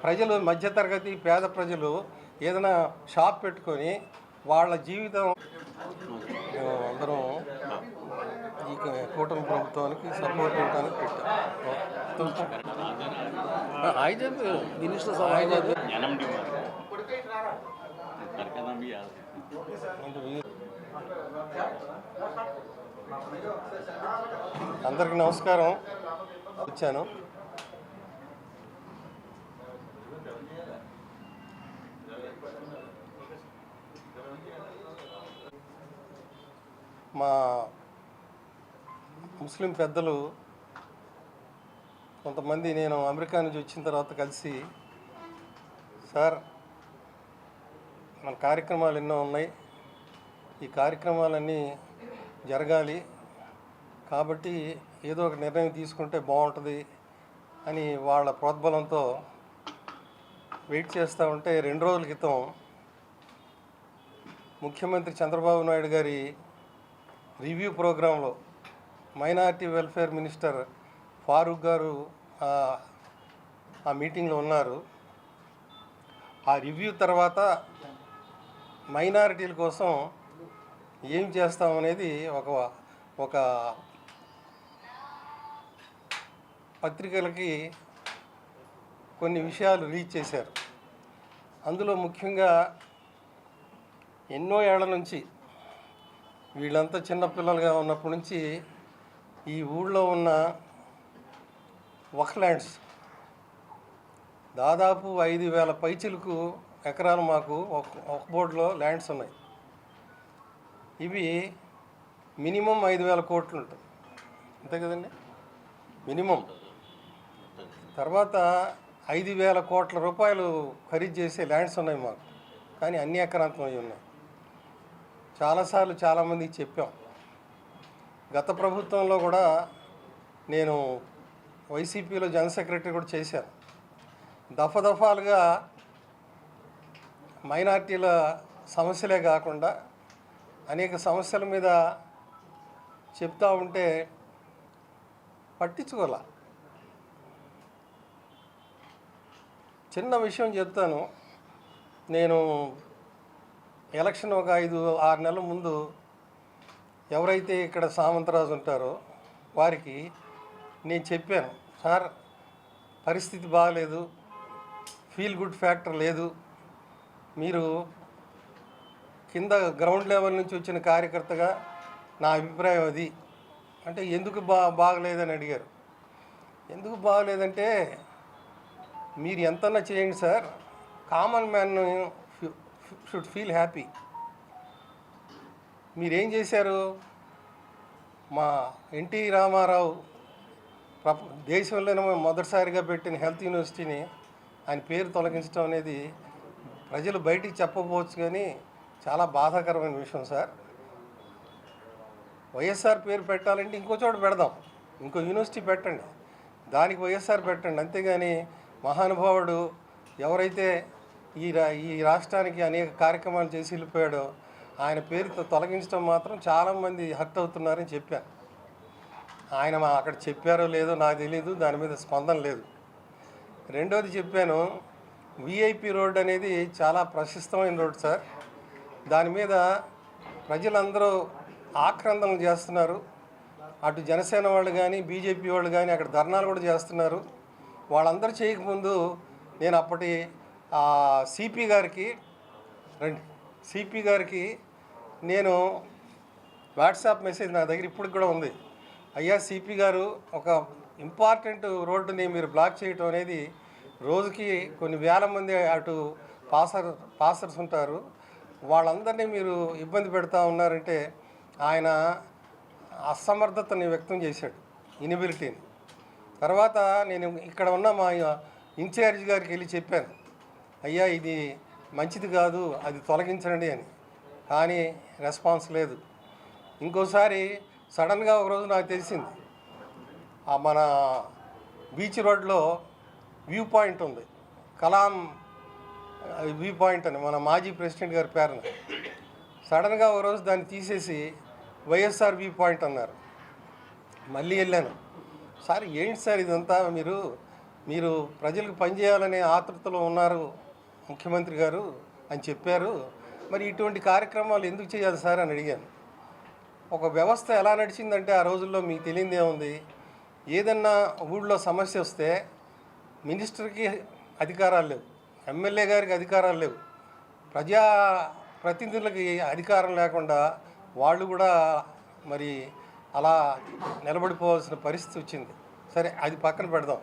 ప్రజలు మధ్యతరగతి పేద ప్రజలు ఏదైనా షాప్ పెట్టుకొని వాళ్ళ జీవితం అందరం ఈ కూటమి ప్రభుత్వానికి సపోర్ట్ ఇవ్వడానికి పెట్టాం. మినిస్టర్ అందరికీ నమస్కారం. వచ్చాను. మా ముస్లిం పెద్దలు కొంతమంది నేను అమెరికా నుంచి వచ్చిన తర్వాత కలిసి, సార్ మన కార్యక్రమాలు ఎన్నో ఉన్నాయి, ఈ కార్యక్రమాలన్నీ జరగాలి కాబట్టి ఏదో ఒక నిర్ణయం తీసుకుంటే బాగుంటుంది అని వాళ్ళ ప్రోద్బలంతో వెయిట్ చేస్తూ ఉంటే 2 రోజుల క్రితం ముఖ్యమంత్రి చంద్రబాబు నాయుడు గారి రివ్యూ ప్రోగ్రాంలో మైనారిటీ వెల్ఫేర్ మినిస్టర్ ఫారూక్ గారు ఆ మీటింగ్లో ఉన్నారు. ఆ రివ్యూ తర్వాత మైనారిటీల కోసం ఏం చేస్తామనేది ఒక పత్రికలకి కొన్ని విషయాలు రిలీజ్ చేశారు. అందులో ముఖ్యంగా ఎన్నో ఏళ్ల నుంచి వీళ్ళంతా చిన్నపిల్లలుగా ఉన్నప్పటి నుంచి ఈ ఊళ్ళో ఉన్న వక్ఫ్ ల్యాండ్స్ దాదాపు 5,000 పైచిలకు ఎకరాలు మాకు ఒక బోర్డులో ల్యాండ్స్ ఉన్నాయి. ఇవి మినిమం 5,000 కోట్లు ఉంటుంది, అంతే కదండి మినిమం. తర్వాత 5,000 కోట్ల రూపాయలు ఖరీదు చేసే ల్యాండ్స్ ఉన్నాయి మాకు, కానీ అన్ని ఎకరాంతం అవి ఉన్నాయి. చాలాసార్లు చాలామందికి చెప్పాం. గత ప్రభుత్వంలో కూడా నేను వైసీపీలో జనరల్ సెక్రటరీ కూడా చేశాను. దఫాలుగా మైనార్టీల సమస్యలే కాకుండా అనేక సమస్యల మీద చెప్తా ఉంటే పట్టించుకోలే. చిన్న విషయం చెప్తాను. నేను ఎలక్షన్ ఒక 5-6 నెలల ముందు ఎవరైతే ఇక్కడ సామంతరాజు ఉంటారో వారికి నేను చెప్పాను, సార్ పరిస్థితి బాగలేదు, ఫీల్ గుడ్ ఫ్యాక్టర్ లేదు, మీరు కింద గ్రౌండ్ లెవెల్ నుంచి వచ్చిన కార్యకర్తగా నా అభిప్రాయం అది అంటే, ఎందుకు బాగలేదని అడిగారు. ఎందుకు బాగలేదంటే, మీరు ఎంతన్నా చేయండి sir, common man should feel happy. మీరేం చేశారు? మా ఎన్టీ రామారావు దేశంలోనే మొదటిసారిగా పెట్టిన హెల్త్ యూనివర్సిటీని ఆయన పేరు తొలగించడం అనేది ప్రజలు బయటికి చెప్పకపోవచ్చు, కానీ చాలా బాధాకరమైన విషయం సార్. వైఎస్ఆర్ పేరు పెట్టాలంటే ఇంకో చోట పెడదాం, ఇంకో యూనివర్సిటీ పెట్టండి, దానికి వైఎస్ఆర్ పెట్టండి. అంతేగాని మహానుభావుడు ఎవరైతే ఈ రాష్ట్రానికి అనేక కార్యక్రమాలు చేసి వెళ్ళిపోయాడో ఆయన పేరుతో తొలగించడం మాత్రం చాలామంది హర్ట్ అవుతున్నారని చెప్పాను. ఆయన అక్కడ చెప్పారో లేదో నాకు తెలియదు, దాని మీద స్పందన లేదు. రెండోది చెప్పాను, విఐపి రోడ్ అనేది చాలా ప్రశస్తమైన రోడ్ సార్. దాని మీద ప్రజలందరూ ఆక్రందనలు చేస్తున్నారు. అటు జనసేన వాళ్ళు కానీ బీజేపీ వాళ్ళు కానీ అక్కడ ధర్నాలు కూడా చేస్తున్నారు. వాళ్ళందరూ చేయకముందు నేను అప్పటి సిపి గారికి నేను వాట్సాప్ మెసేజ్ నా దగ్గర ఇప్పటికి కూడా ఉంది. అయ్యా సిపి గారు, ఒక ఇంపార్టెంట్ రోడ్డుని మీరు బ్లాక్ చేయటం అనేది, రోజుకి కొన్ని వేల మంది అటు పాసర్స్ ఉంటారు, వాళ్ళందరినీ మీరు ఇబ్బంది పెడతా ఉన్నారంటే ఆయన అసమర్థతని వ్యక్తం చేశాడు, ఇనిబిలిటీని. తర్వాత నేను ఇక్కడ ఉన్న మా ఇన్ఛార్జ్ గారికి వెళ్ళి చెప్పాను, అయ్యా ఇది మంచిది కాదు, అది తొలగించండి అని. కానీ రెస్పాన్స్ లేదు. ఇంకోసారి సడన్గా ఒకరోజు నాకు తెలిసింది, మన బీచ్ రోడ్లో వ్యూ పాయింట్ ఉంది, కలాం వ్యూ పాయింట్ అని మన మాజీ ప్రెసిడెంట్ గారి పేరున. సడన్గా ఒకరోజు దాన్ని తీసేసి వైఎస్ఆర్ వ్యూ పాయింట్ అన్నారు. మళ్ళీ వెళ్ళాను, సార్ ఏంటి సార్ ఇదంతా, మీరు మీరు ప్రజలకు పనిచేయాలనే ఆతృతలో ఉన్నారు ముఖ్యమంత్రి గారు అని చెప్పారు. మరి ఇటువంటి కార్యక్రమాలు ఎందుకు చేయాలి సార్ అని అడిగాను. ఒక వ్యవస్థ ఎలా నడిచిందంటే ఆ రోజుల్లో మీకు తెలియదే ఉంది. ఏదన్నా ఊళ్ళో సమస్య వస్తే మినిస్టర్కి అధికారాలు లేవు, ఎమ్మెల్యే గారికి అధికారాలు లేవు, ప్రజా ప్రతినిధులకి అధికారం లేకుండా వాళ్ళు కూడా మరి అలా నిలబడిపోవాల్సిన పరిస్థితి వచ్చింది. సరే, అది పక్కన పెడదాం.